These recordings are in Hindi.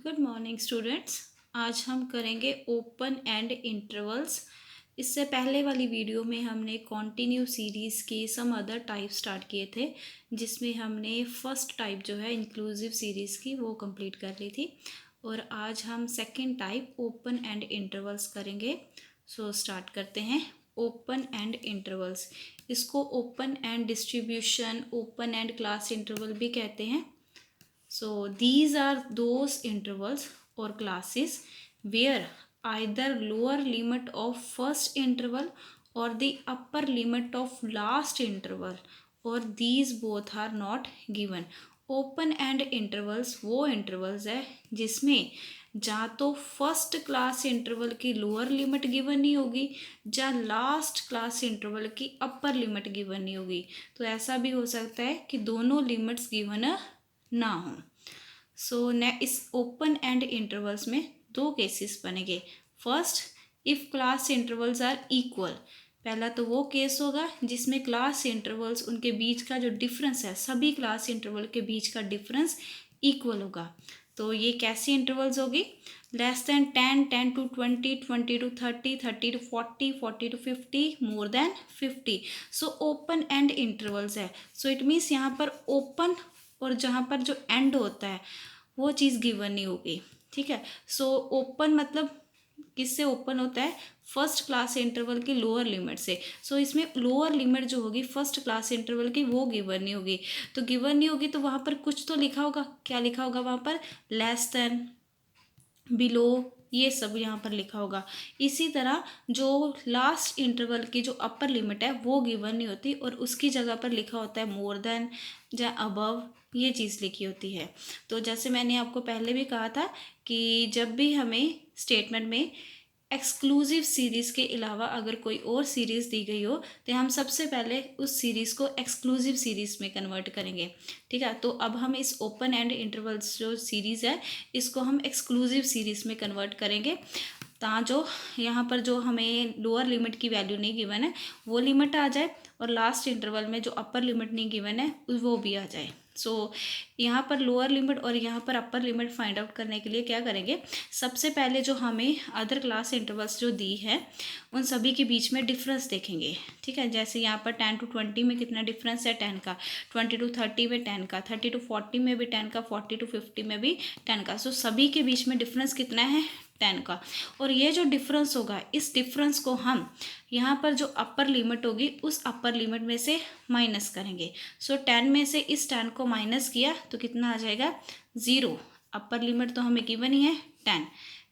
Good morning students. आज हम करेंगे ओपन एंड इंटरवल्स। इससे पहले वाली वीडियो में हमने कॉन्टिन्यू सीरीज़ के सम अदर टाइप स्टार्ट किए थे, जिसमें हमने फर्स्ट टाइप जो है इंक्लूसिव सीरीज़ की वो कंप्लीट कर ली थी। और आज हम second type open end intervals करेंगे। सो स्टार्ट करते हैं। ओपन एंड इंटरवल्स, इसको open and distribution, open and class interval भी कहते हैं। So these are those intervals or classes where either lower limit of first interval or the upper limit of last interval or these both are not given. Open end intervals वो इंटरवल्स है जिसमें जा तो फर्स्ट क्लास इंटरवल की लोअर लिमिट गिवन नहीं होगी, या लास्ट क्लास इंटरवल की अपर लिमिट गिवन नहीं होगी। तो ऐसा भी हो सकता है कि दोनों लिमिट्स गिवन ना हो। सो ने इस ओपन एंड इंटरवल्स में दो केसेस बनेंगे। First, if class intervals are equal. पहला तो वो केस होगा जिसमें क्लास इंटरवल्स, उनके बीच का जो डिफरेंस है, सभी क्लास इंटरवल के बीच का डिफरेंस इक्वल होगा। तो ये कैसी इंटरवल्स होगी? Less than 10, 10 to 20, 20 to 30, 30 to 40, 40 to 50, more than 50। So open end intervals है। सो इट मीन्स यहाँ पर ओपन और जहाँ पर जो एंड होता है वो चीज़ गिवन नहीं होगी। ठीक है। सो ओपन मतलब किससे ओपन होता है? फर्स्ट क्लास इंटरवल की लोअर लिमिट से। सो इसमें लोअर लिमिट जो होगी फर्स्ट क्लास इंटरवल की वो गिवन नहीं होगी। तो गिवन नहीं होगी तो वहाँ पर कुछ तो लिखा होगा। क्या लिखा होगा वहाँ पर? लेस देन, बिलो, ये सब यहाँ पर लिखा होगा। इसी तरह जो लास्ट इंटरवल की जो अपर लिमिट है वो गिवन नहीं होती और उसकी जगह पर लिखा होता है मोर देन या अबव, ये चीज़ लिखी होती है। तो जैसे मैंने आपको पहले भी कहा था कि जब भी हमें स्टेटमेंट में एक्सक्लूसिव सीरीज़ के अलावा अगर कोई और सीरीज़ दी गई हो तो हम सबसे पहले उस सीरीज़ को एक्सक्लूसिव सीरीज़ में कन्वर्ट करेंगे। ठीक है। तो अब हम इस ओपन एंड इंटरवल्स जो सीरीज़ है इसको हम एक्सक्लूसिव सीरीज़ में कन्वर्ट करेंगे, ता जो यहाँ पर जो हमें लोअर लिमिट की वैल्यू नहीं गिवन है वो लिमिट आ जाए और लास्ट इंटरवल में जो अपर लिमिट नहीं गिवन है वो भी आ जाए। सो यहाँ पर लोअर लिमिट और यहाँ पर अपर लिमिट फाइंड आउट करने के लिए क्या करेंगे? सबसे पहले जो हमें अदर क्लास इंटरवल्स जो दी है उन सभी के बीच में डिफरेंस देखेंगे। ठीक है। जैसे यहाँ पर 10 to 20 में कितना डिफरेंस है? 10 का। 20 to 30 में 10 का। 30 to 40 में भी 10 का। 40 to 50 में भी 10 का। सो सभी के बीच में डिफरेंस कितना है? 10 का। और ये जो डिफरेंस होगा इस डिफरेंस को हम यहाँ पर जो अपर लिमिट होगी उस अपर लिमिट में से माइनस करेंगे। सो 10 में से इस 10 को माइनस किया तो कितना आ जाएगा? 0। अपर लिमिट तो हमें गिवन ही है 10।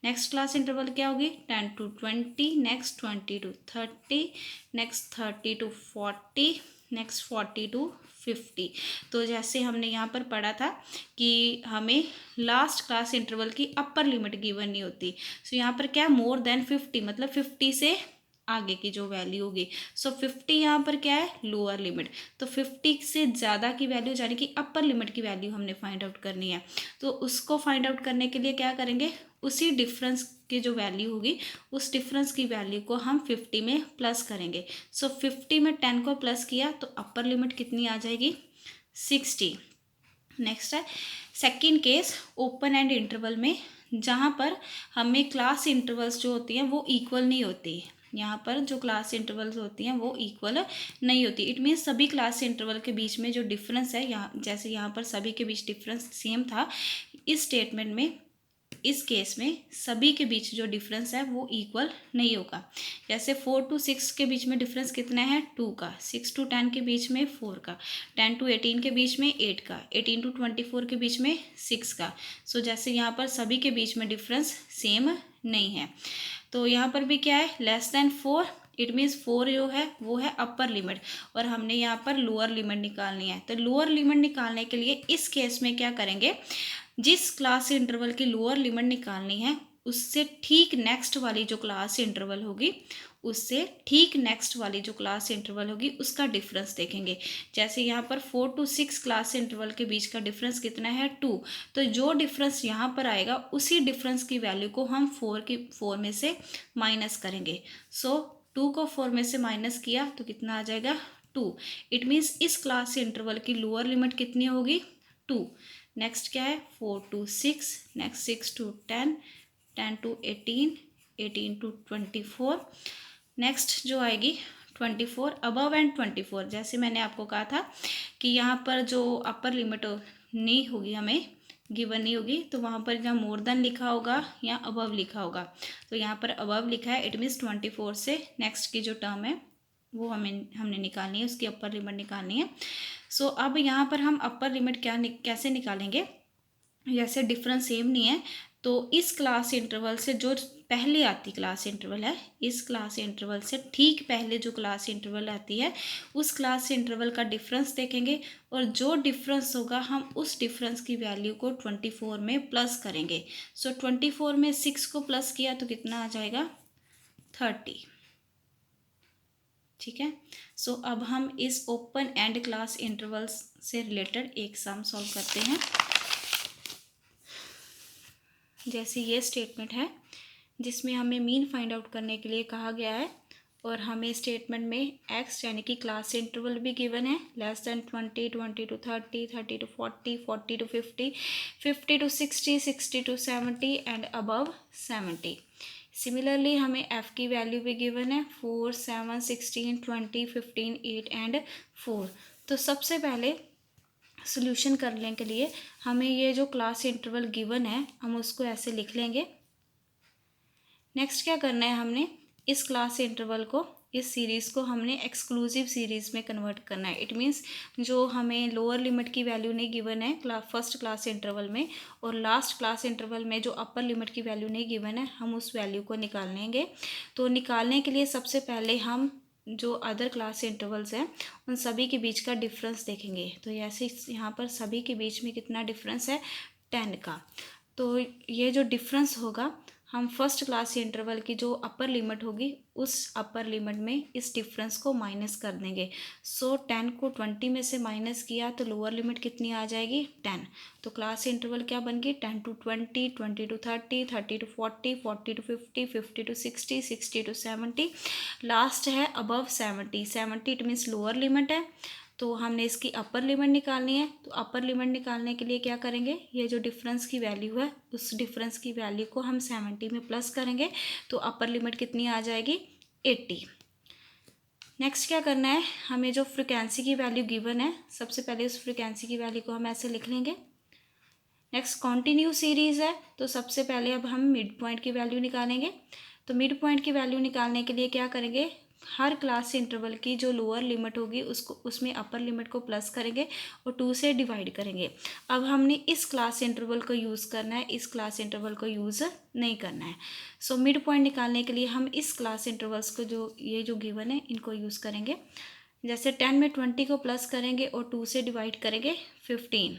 नेक्स्ट क्लास इंटरवल क्या होगी? 10 to 20, next 20 to 30, next 30 to 40, next 40 to 50। तो जैसे हमने यहाँ पर पढ़ा था कि हमें लास्ट क्लास इंटरवल की अपर लिमिट गिवन नहीं होती। सो यहाँ पर क्या? मोर देन 50, मतलब 50 से आगे की जो वैल्यू होगी। सो 50 यहाँ पर क्या है? Lower limit. तो 50 से ज़्यादा की वैल्यू यानी कि अपर लिमिट की वैल्यू हमने फाइंड आउट करनी है। तो उसको फाइंड आउट करने के लिए क्या करेंगे? उसी डिफरेंस की जो वैल्यू होगी उस डिफरेंस की वैल्यू को हम 50 में प्लस करेंगे। सो 50 में 10 को प्लस किया तो अपर लिमिट कितनी आ जाएगी? 60। नेक्स्ट है second case open and interval में, जहाँ पर हमें क्लास इंटरवल्स जो होती हैं वो इक्वल नहीं होती। यहाँ पर जो क्लास इंटरवल्स होती हैं वो इक्वल नहीं होती। इट मीन्स सभी क्लास इंटरवल के बीच में जो डिफरेंस है, यहाँ जैसे यहाँ पर सभी के बीच डिफरेंस सेम था, इस स्टेटमेंट में इस केस में सभी के बीच जो डिफरेंस है वो इक्वल नहीं होगा। जैसे 4 to 6 के बीच में डिफरेंस कितना है? 2 का। 6 to 10 के बीच में 4 का। 10 to 18 के बीच में 8 का। 18 to 24 के बीच में 6 का। सो जैसे यहाँ पर सभी के बीच में डिफरेंस सेम नहीं है। तो यहाँ पर भी क्या है? Less than 4। इट मीन्स 4 जो है वो है अपर लिमिट और हमने यहाँ पर लोअर लिमिट निकालनी है। तो लोअर लिमिट निकालने के लिए इस केस में क्या करेंगे? जिस क्लास इंटरवल की लोअर लिमिट निकालनी है उससे ठीक नेक्स्ट वाली जो क्लास इंटरवल होगी, उससे ठीक नेक्स्ट वाली जो क्लास इंटरवल होगी उसका डिफरेंस देखेंगे। जैसे यहाँ पर 4 to 6 क्लास इंटरवल के बीच का डिफरेंस कितना है? 2। तो जो डिफरेंस यहाँ पर आएगा उसी डिफरेंस की वैल्यू को हम 4 में से माइनस करेंगे। सो 2 को 4 में से माइनस किया तो कितना आ जाएगा? 2। इट मीन्स इस क्लास इंटरवल की लोअर लिमिट कितनी होगी? 2। नेक्स्ट क्या है 4 to 6, next 6 to 10, 10 to 18, 18 to 24, next जो आएगी 24 अबव एंड 24। जैसे मैंने आपको कहा था कि यहाँ पर जो अपर लिमिट नहीं होगी, हमें गिवन नहीं होगी, तो वहाँ पर जहाँ मोर देन लिखा होगा या अबव लिखा होगा, तो यहाँ पर अबव लिखा है, इट मीन्स 24 से नेक्स्ट की जो टर्म है वो हमने निकालनी है, उसकी अपर लिमिट निकालनी है। सो अब यहाँ पर हम अपर लिमिट कैसे निकालेंगे, जैसे डिफरेंस सेम नहीं है, तो इस क्लास इंटरवल से जो पहले आती क्लास इंटरवल है, इस क्लास इंटरवल से ठीक पहले जो क्लास इंटरवल आती है उस क्लास इंटरवल का डिफरेंस देखेंगे, और जो डिफरेंस होगा हम उस डिफरेंस की वैल्यू को 24 में प्लस करेंगे। सो 24 में 6 को प्लस किया तो कितना आ जाएगा 30। ठीक है। सो अब हम इस ओपन एंड क्लास इंटरवल्स से रिलेटेड एक सम सॉल्व करते हैं। जैसे ये स्टेटमेंट है जिसमें हमें मीन फाइंड आउट करने के लिए कहा गया है, और हमें स्टेटमेंट में x यानी कि क्लास इंटरवल भी गिवन है, less than 20, 20 to 30, 30 to 40, 40 to 50, 50 to 60, 60 to 70 and above 70। Similarly हमें f की वैल्यू भी गिवन है 4, 7, 16, 20, 15, 8 एंड 4। तो सबसे पहले सोल्यूशन करने के लिए हमें ये जो क्लास इंटरवल गिवन है हम उसको ऐसे लिख लेंगे। नेक्स्ट क्या करना है, हमने इस क्लास इंटरवल को, इस सीरीज़ को हमने एक्सक्लूसिव सीरीज़ में कन्वर्ट करना है। इट मीन्स जो हमें लोअर लिमिट की वैल्यू नहीं गिवन है फर्स्ट क्लास इंटरवल में, और लास्ट क्लास इंटरवल में जो अपर लिमिट की वैल्यू नहीं गिवन है, हम उस वैल्यू को निकाल लेंगे। तो निकालने के लिए सबसे पहले हम जो अदर क्लास इंटरवल्स हैं उन सभी के बीच का डिफरेंस देखेंगे। तो ऐसे यहाँ पर सभी के बीच में कितना डिफरेंस है 10 का। तो ये जो डिफरेंस होगा हम फर्स्ट क्लास इंटरवल की जो अपर लिमिट होगी उस अपर लिमिट में इस डिफरेंस को माइनस कर देंगे। सो 10 को 20 में से माइनस किया तो लोअर लिमिट कितनी आ जाएगी 10। तो क्लास इंटरवल क्या बन गई 10 to 20, 20 to 30, 30 to 40, 40 to 50, 50 to 60, 60 to 70, last है above 70। 70 it means lower limit है, तो हमने इसकी अपर लिमिट निकालनी है। तो अपर लिमिट निकालने के लिए क्या करेंगे, ये जो डिफरेंस की वैल्यू है उस डिफरेंस की वैल्यू को हम 70 में प्लस करेंगे, तो अपर लिमिट कितनी आ जाएगी 80। नेक्स्ट क्या करना है, हमें जो फ्रीक्वेंसी की वैल्यू गिवन है सबसे पहले उस फ्रीक्वेंसी की वैल्यू को हम ऐसे लिख लेंगे। नेक्स्ट कॉन्टिन्यू सीरीज़ है, तो सबसे पहले अब हम मिड पॉइंट की वैल्यू निकालेंगे। तो मिड पॉइंट की वैल्यू निकालने के लिए क्या करेंगे, हर क्लास इंटरवल की जो लोअर लिमिट होगी उसको उसमें अपर लिमिट को प्लस करेंगे और 2 से डिवाइड करेंगे। अब हमने इस क्लास इंटरवल को यूज़ करना है, इस क्लास इंटरवल को यूज़ नहीं करना है। सो मिड पॉइंट निकालने के लिए हम इस क्लास इंटरवल्स को जो गिवन है इनको यूज़ करेंगे। जैसे 10 में 20 को प्लस करेंगे और 2 से डिवाइड करेंगे 15,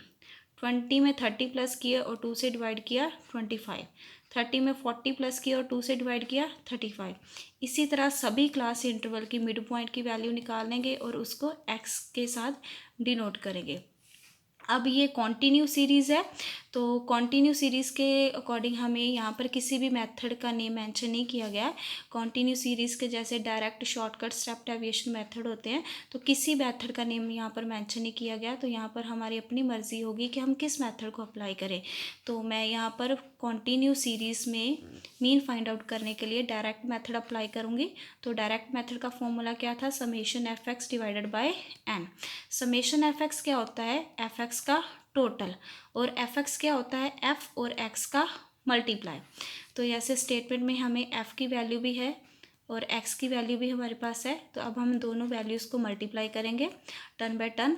20 में 30 प्लस किया और 2 से डिवाइड किया 25, 30 में 40 प्लस किया और 2 से डिवाइड किया 35। इसी तरह सभी क्लास इंटरवल की मिड पॉइंट की वैल्यू निकाल लेंगे और उसको x के साथ डिनोट करेंगे। अब ये कॉन्टिन्यू सीरीज़ है, तो कॉन्टिन्यू सीरीज़ के अकॉर्डिंग हमें यहाँ पर किसी भी मेथड का नेम मेंशन नहीं किया गया है। कॉन्टिन्यू सीरीज़ के जैसे direct, shortcut, step deviation method होते हैं, तो किसी मेथड का नेम यहाँ पर मेंशन नहीं किया गया। तो यहाँ पर हमारी अपनी मर्ज़ी होगी कि हम किस मेथड को अप्लाई करें। तो मैं यहाँ पर कॉन्टिन्यू सीरीज़ में मीन फाइंड आउट करने के लिए डायरेक्ट मेथड अप्लाई करूँगी। तो डायरेक्ट मेथड का फॉर्मूला क्या था, summation f x divided by n. Summation f x क्या होता है, एफ एक्स का टोटल, और एफ एक्स क्या होता है, एफ और एक्स का मल्टीप्लाई। तो ऐसे स्टेटमेंट में हमें एफ की वैल्यू भी है और एक्स की वैल्यू भी हमारे पास है, तो अब हम दोनों वैल्यूज़ को मल्टीप्लाई करेंगे टर्न बाय टर्न,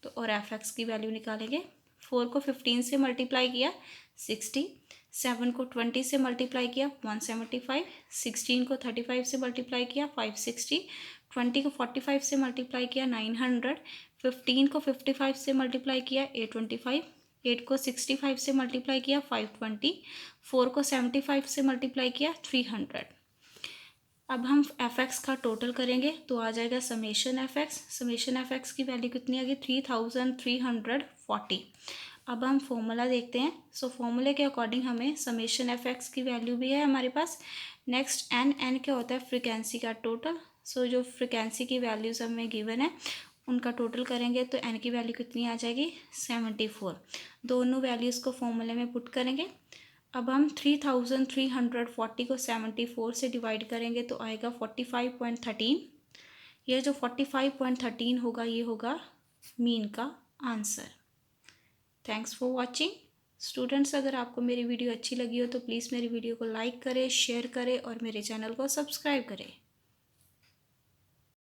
तो और एफ एक्स की वैल्यू निकालेंगे। 4 को 15 से मल्टीप्लाई किया 60, 7 को 20 से मल्टीप्लाई किया 175, 16 को 35 से मल्टीप्लाई किया 560, 20 को 45 से मल्टीप्लाई किया 900, 15 को 55 से मल्टीप्लाई किया 825, 8 को 65 से मल्टीप्लाई किया 520, 4 को 75 से मल्टीप्लाई किया 300। अब हम एफ एक्स का टोटल करेंगे तो आ जाएगा summation f x. Summation f x की वैल्यू कितनी आ गई 3340। अब हम फॉर्मूला देखते हैं। सो फॉर्मूले के अकॉर्डिंग हमें समेशन एफ एक्स की वैल्यू भी है हमारे पास। नेक्स्ट एन क्या होता है, फ्रीक्वेंसी का टोटल। सो जो फ्रीक्वेंसी की वैल्यूज़ हमें गिवन है उनका टोटल करेंगे तो n की वैल्यू कितनी आ जाएगी 74। दोनों वैल्यूज़ को फॉर्मूले में पुट करेंगे। अब हम 3340 को 74 से डिवाइड करेंगे तो आएगा 45.13। ये जो 45.13 होगा ये होगा मीन का answer. Thanks for watching students. अगर आपको मेरी वीडियो अच्छी लगी हो तो प्लीज़ मेरी वीडियो को लाइक करें, शेयर करें और मेरे चैनल को सब्सक्राइब करें।